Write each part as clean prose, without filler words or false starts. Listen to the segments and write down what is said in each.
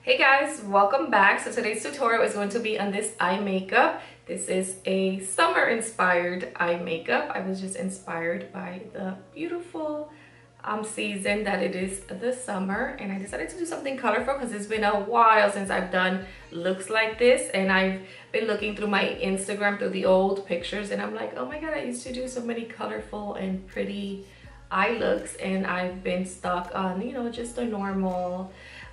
Hey guys, welcome back. So today's tutorial is going to be on this eye makeup. This is a summer inspired eye makeup. I was just inspired by the beautiful season that it is the summer, and I decided to do something colorful because it's been a while since I've done looks like this, and I've been looking through my Instagram through the old pictures, and I'm like, oh my god, I used to do so many colorful and pretty eye looks, and I've been stuck on, you know, just a normal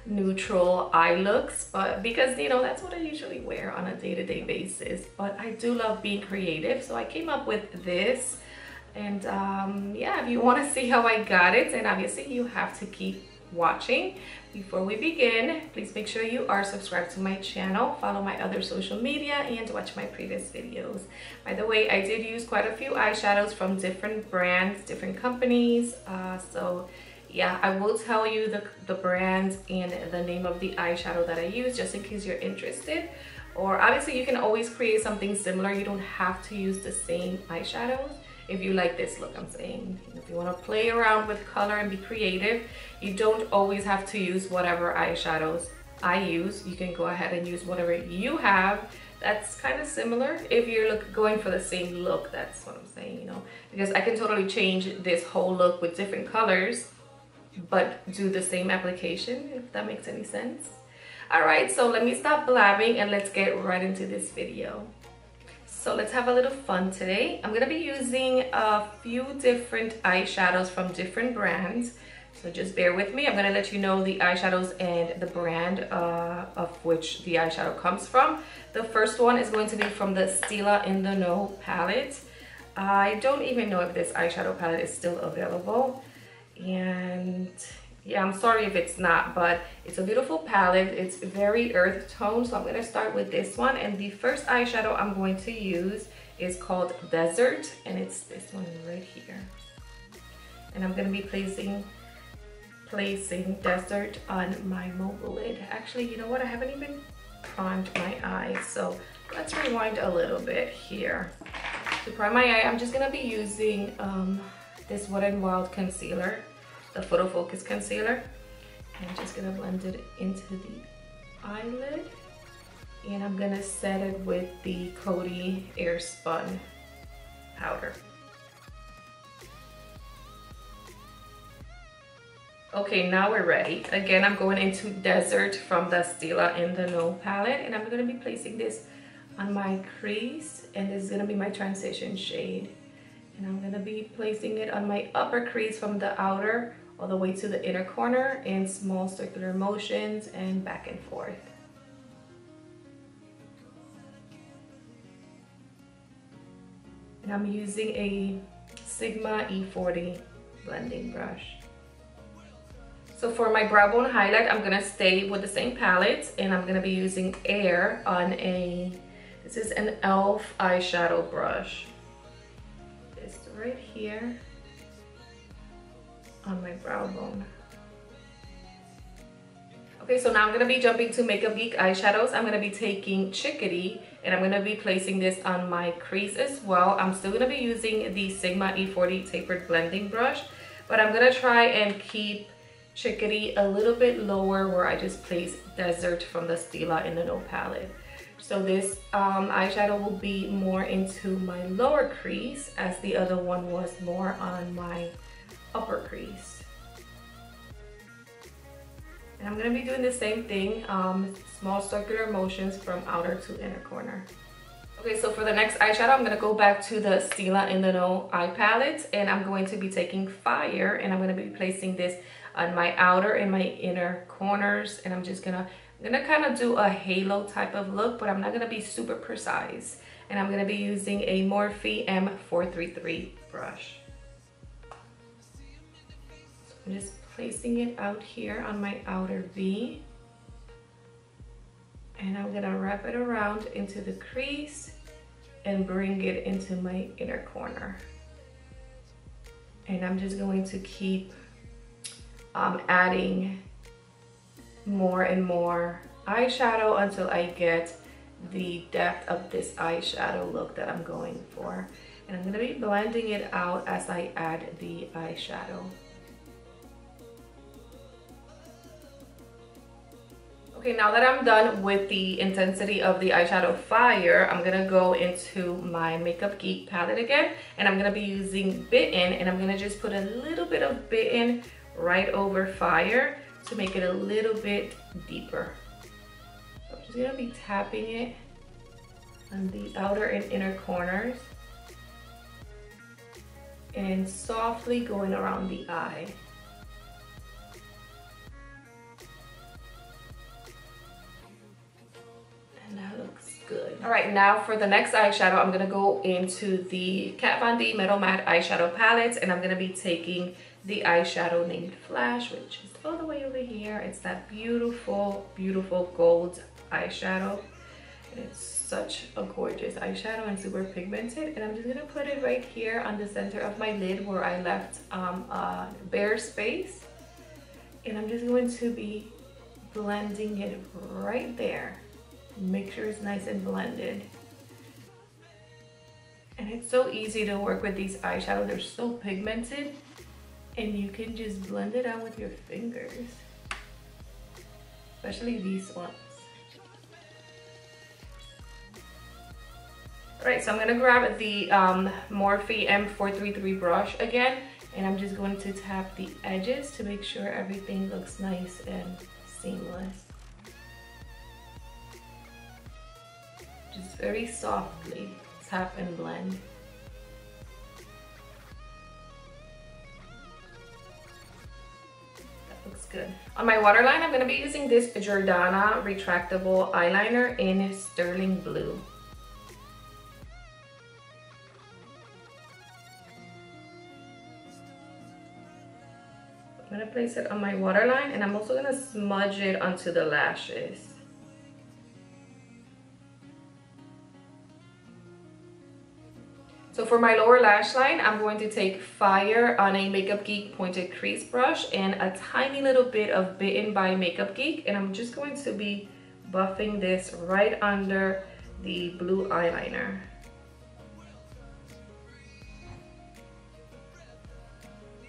neutral eye looks, but because, you know, that's what I usually wear on a day-to-day basis. But I do love being creative, so I came up with this, and yeah, if you want to see how I got it, and obviously you have to keep watching. Before we begin, please make sure you are subscribed to my channel, follow my other social media, and watch my previous videos. By the way, I did use quite a few eyeshadows from different brands, different companies, so yeah, I will tell you the brands and the name of the eyeshadow that I use, just in case you're interested. Or obviously you can always create something similar. You don't have to use the same eyeshadows if you like this look. I'm saying, if you want to play around with color and be creative, you don't always have to use whatever eyeshadows I use. You can go ahead and use whatever you have that's kind of similar if you're going for the same look. That's what I'm saying, you know, because I can totally change this whole look with different colors but do the same application, if that makes any sense. All right, so let me stop blabbing and let's get right into this video. So let's have a little fun today. I'm gonna be using a few different eyeshadows from different brands, so just bear with me. I'm gonna let you know the eyeshadows and the brand of which the eyeshadow comes from. The first one is going to be from the Stila in the Know palette. I don't even know if this eyeshadow palette is still available, and yeah, I'm sorry if it's not, but it's a beautiful palette. It's very earth tone, so I'm going to start with this one. And the first eyeshadow I'm going to use is called Desert, and it's this one right here. And I'm going to be placing Desert on my mobile lid. Actually, you know what, I haven't even primed my eye, so let's rewind a little bit here. To prime my eye, I'm just going to be using this Wet n Wild concealer, the Photo Focus concealer. I'm just gonna blend it into the eyelid, and I'm gonna set it with the Coty Airspun powder. Okay, now we're ready. Again, I'm going into Desert from the Stila in the Know palette, and I'm gonna be placing this on my crease, and this is gonna be my transition shade. And I'm gonna be placing it on my upper crease from the outer all the way to the inner corner in small circular motions and back and forth. And I'm using a Sigma E40 blending brush. So for my brow bone highlight, I'm gonna stay with the same palette, and I'm gonna be using Air on this is an e.l.f. eyeshadow brush. Right here on my brow bone. Okay, so now I'm gonna be jumping to Makeup Geek eyeshadows. I'm gonna be taking Chickadee, and I'm gonna be placing this on my crease as well. I'm still gonna be using the Sigma E40 tapered blending brush, but I'm gonna try and keep Chickadee a little bit lower, where I just place Desert from the Stila in the Know palette. So this eyeshadow will be more into my lower crease, as the other one was more on my upper crease. And I'm going to be doing the same thing, small circular motions from outer to inner corner. Okay, so for the next eyeshadow, I'm going to go back to the Stila in the Know eye palette, and I'm going to be taking Fire, and I'm going to be placing this on my outer and my inner corners, and I'm gonna kind of do a halo type of look, but I'm not gonna be super precise. And I'm gonna be using a Morphe M433 brush. So I'm just placing it out here on my outer V, and I'm gonna wrap it around into the crease and bring it into my inner corner. And I'm just going to keep adding more and more eyeshadow until I get the depth of this eyeshadow look that I'm going for. And I'm going to be blending it out as I add the eyeshadow. Okay, now that I'm done with the intensity of the eyeshadow Fire, I'm gonna go into my Makeup Geek palette again, and I'm gonna be using Bitten, and I'm gonna just put a little bit of Bitten right over Fire to make it a little bit deeper. So I'm just gonna be tapping it on the outer and inner corners and softly going around the eye. And that looks good. All right, now for the next eyeshadow, I'm gonna go into the Kat Von D Metal Matte eyeshadow palette, and I'm gonna be taking the eyeshadow named Flash, which is all the way over here. It's that beautiful, beautiful gold eyeshadow. And it's such a gorgeous eyeshadow and super pigmented. And I'm just gonna put it right here on the center of my lid where I left a bare space. And I'm just going to be blending it right there. Make sure it's nice and blended. And it's so easy to work with these eyeshadows. They're so pigmented and you can just blend it out with your fingers, especially these ones. All right, so I'm gonna grab the Morphe M433 brush again, and I'm just going to tap the edges to make sure everything looks nice and seamless. Just very softly tap and blend. That looks good. On my waterline, I'm gonna be using this Jordana retractable eyeliner in Sterling Blue. I'm gonna place it on my waterline, and I'm also gonna smudge it onto the lashes. So for my lower lash line, I'm going to take Fire on a Makeup Geek pointed crease brush and a tiny little bit of Bitten by Makeup Geek, and I'm just going to be buffing this right under the blue eyeliner.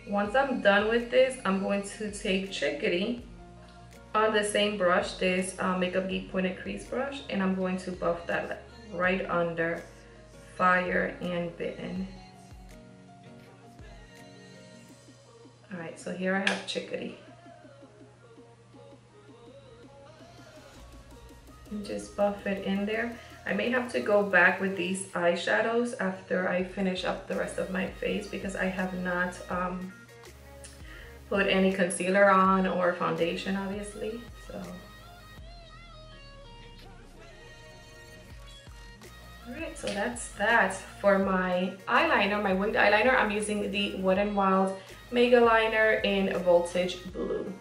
Once I'm done with this, I'm going to take Chickadee on the same brush, this Makeup Geek pointed crease brush, and I'm going to buff that right under Fire and Bitten. All right, so here I have Chickadee. And just buff it in there. I may have to go back with these eyeshadows after I finish up the rest of my face because I have not put any concealer on or foundation, obviously. So, all right, so that's that. For my eyeliner, my winged eyeliner, I'm using the Wet n Wild Mega Liner in Voltage Blue.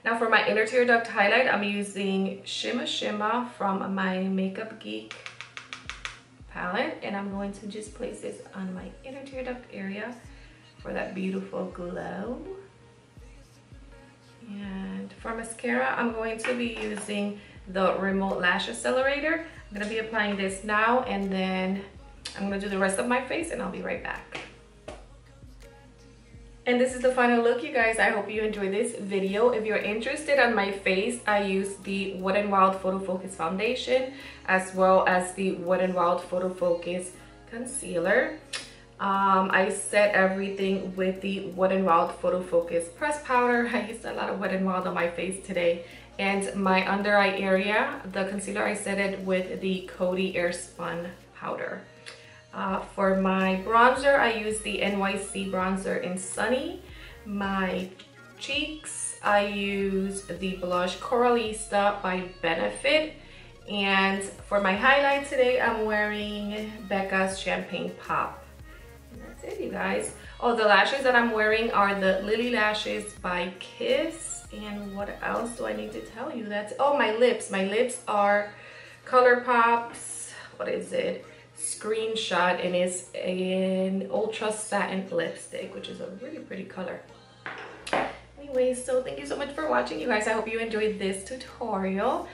Now for my inner tear duct highlight, I'm using Shimma Shimma from my Makeup Geek palette, and I'm going to just place this on my inner tear duct area for that beautiful glow. And for mascara, I'm going to be using the Remote Lash Accelerator. I'm going to be applying this now, and then I'm going to do the rest of my face, and I'll be right back. And this is the final look, you guys. I hope you enjoyed this video. If you're interested on my face, I use the Wet n Wild Photo Focus Foundation as well as the Wet n Wild Photo Focus Concealer. I set everything with the Wet n Wild Photo Focus Press Powder. I used a lot of Wet n Wild on my face today. And my under eye area, the concealer, I set it with the Coty Airspun Powder. For my bronzer, I use the NYC bronzer in Sunny. My cheeks, I use the blush Coralista by Benefit. And for my highlight today, I'm wearing Becca's Champagne Pop. And that's it, you guys. Oh, the lashes that I'm wearing are the Lily Lashes by Kiss. And what else do I need to tell you? That's, oh, my lips. My lips are ColourPop's, what is it? Screenshot, and it's an ultra satin lipstick, which is a really pretty color. Anyways, so thank you so much for watching, you guys. I hope you enjoyed this tutorial.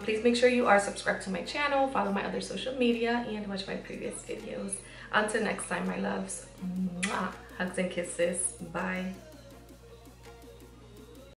Please make sure you are subscribed to my channel, follow my other social media, and watch my previous videos. Until next time, my loves. Mwah. Hugs and kisses. Bye.